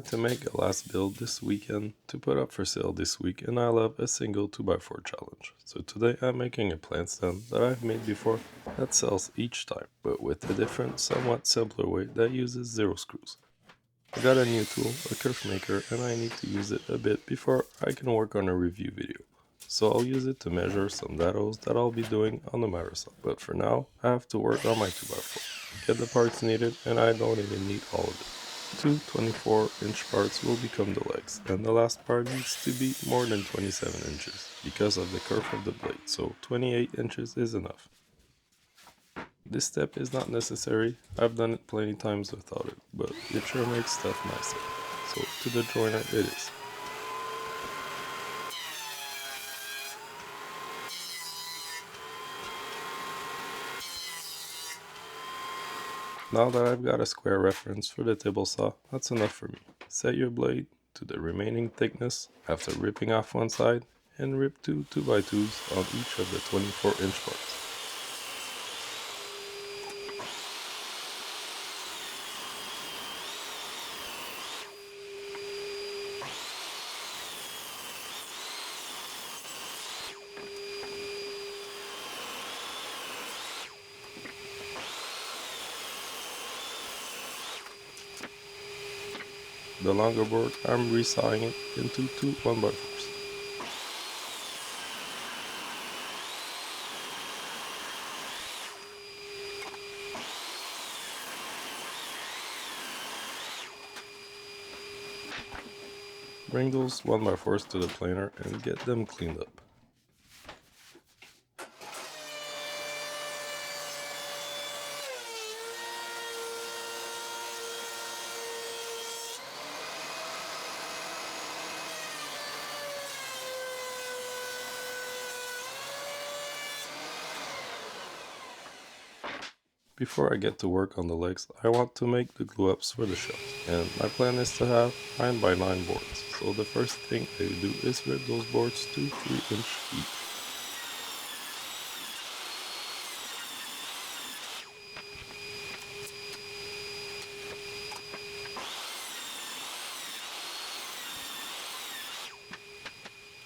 wanted to make a last build this weekend to put up for sale this week, and I love a single 2x4 challenge. So today I'm making a plant stand that I've made before that sells each time, but with a different, somewhat simpler way that uses 0 screws. I got a new tool, a curve maker, and I need to use it a bit before I can work on a review video. So I'll use it to measure some dados that I'll be doing on the microscope. But for now, I have to work on my 2x4, get the parts needed, and I don't even need all of it. Two 24-inch parts will become the legs, and the last part needs to be more than 27 inches because of the curve of the blade, so 28 inches is enough. This step is not necessary, I've done it plenty times without it, but it sure makes stuff nicer. So to the joiner it is. Now that I've got a square reference for the table saw, that's enough for me. Set your blade to the remaining thickness after ripping off one side, and rip two 2x2s on each of the 24-inch parts. The longer board, I'm resawing it into two 1x4s. Bring those 1x4s to the planer and get them cleaned up. Before I get to work on the legs, I want to make the glue ups for the shelves, and my plan is to have 9x9 boards. So the first thing I do is rip those boards to 3-inch each.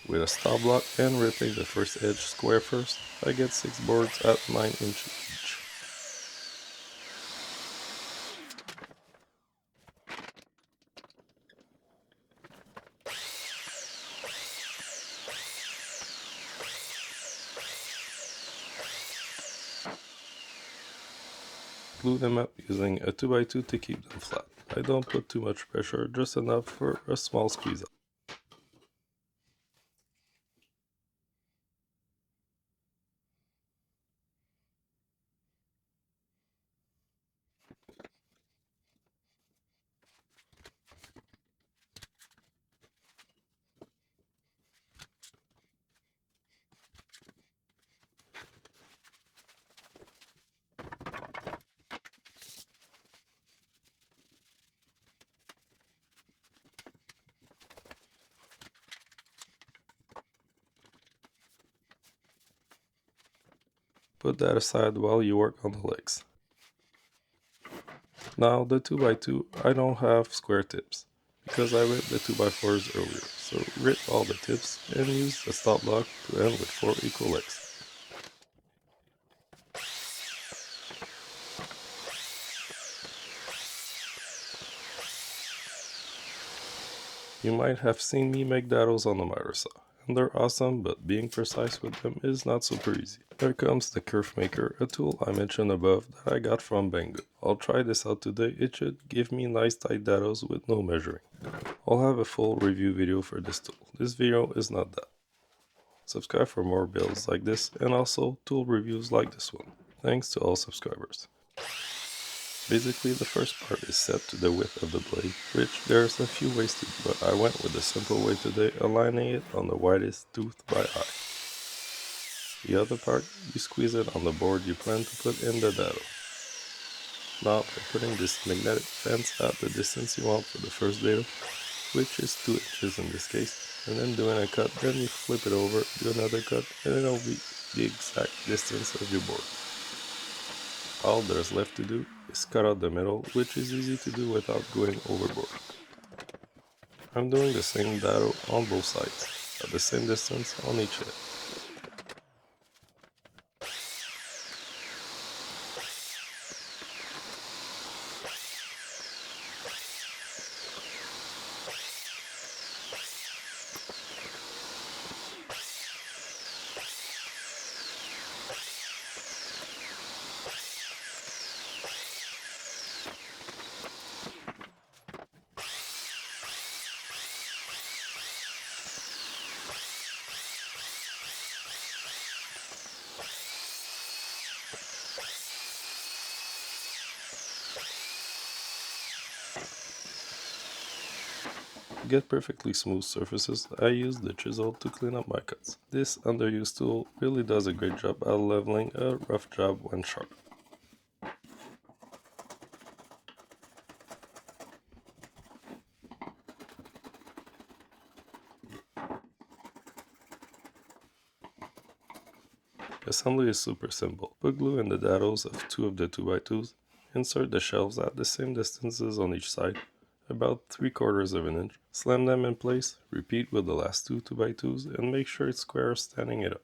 With a stop block and ripping the first edge square first, I get 6 boards at 9 inches each. Glue them up using a 2x2 to keep them flat. I don't put too much pressure, just enough for a small squeeze out. Put that aside while you work on the legs. Now the 2x2, I don't have square tips because I ripped the 2x4s earlier, so rip all the tips and use the stop block to end with 4 equal legs. You might have seen me make dados on the miter saw, and they're awesome, but being precise with them is not super easy. Here comes the curve maker, a tool I mentioned above that I got from Banggood. I'll try this out today, it should give me nice tight dados with no measuring. I'll have a full review video for this tool. This video is not that. Subscribe for more builds like this and also tool reviews like this one. Thanks to all subscribers. Basically, the first part is set to the width of the blade, which there's a few ways to do, but I went with the simple way today, aligning it on the widest tooth by eye. The other part, you squeeze it on the board you plan to put in the dado. Now, by putting this magnetic fence at the distance you want for the first dado, which is 2 inches in this case, and then doing a cut, then you flip it over, do another cut, and it'll be the exact distance of your board. All there's left to do is cut out the middle, which is easy to do without going overboard. I'm doing the same dado on both sides, at the same distance on each edge. To get perfectly smooth surfaces, I use the chisel to clean up my cuts. This underused tool really does a great job at leveling a rough job when sharp. Assembly is super simple. Put glue in the dados of two of the 2x2s, insert the shelves at the same distances on each side, about 3/4 of an inch, slam them in place, repeat with the last two 2x2s, and make sure it's square standing it up.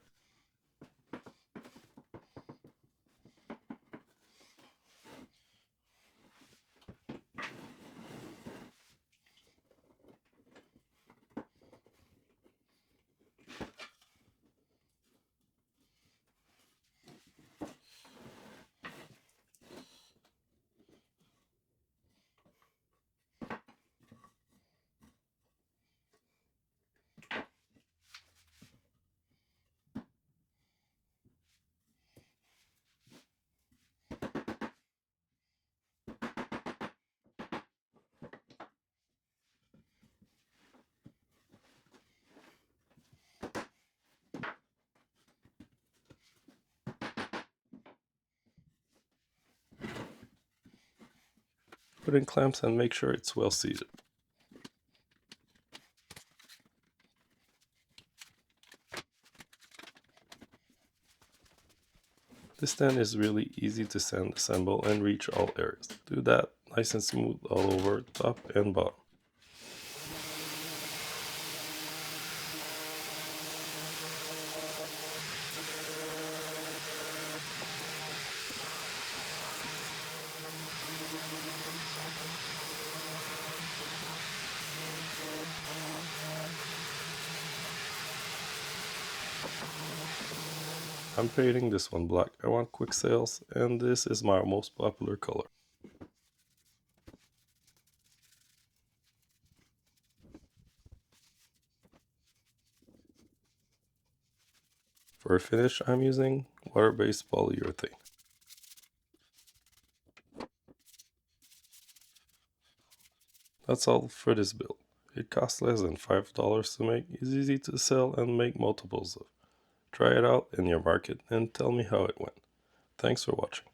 Put in clamps and make sure it's well seated. This stand is really easy to sand, assemble, and reach all areas. Do that nice and smooth all over, top and bottom. I'm painting this one black. I want quick sales, and this is my most popular color. For a finish, I'm using water-based polyurethane. That's all for this build. It costs less than $5 to make, is easy to sell and make multiples of. Try it out in your market and tell me how it went. Thanks for watching.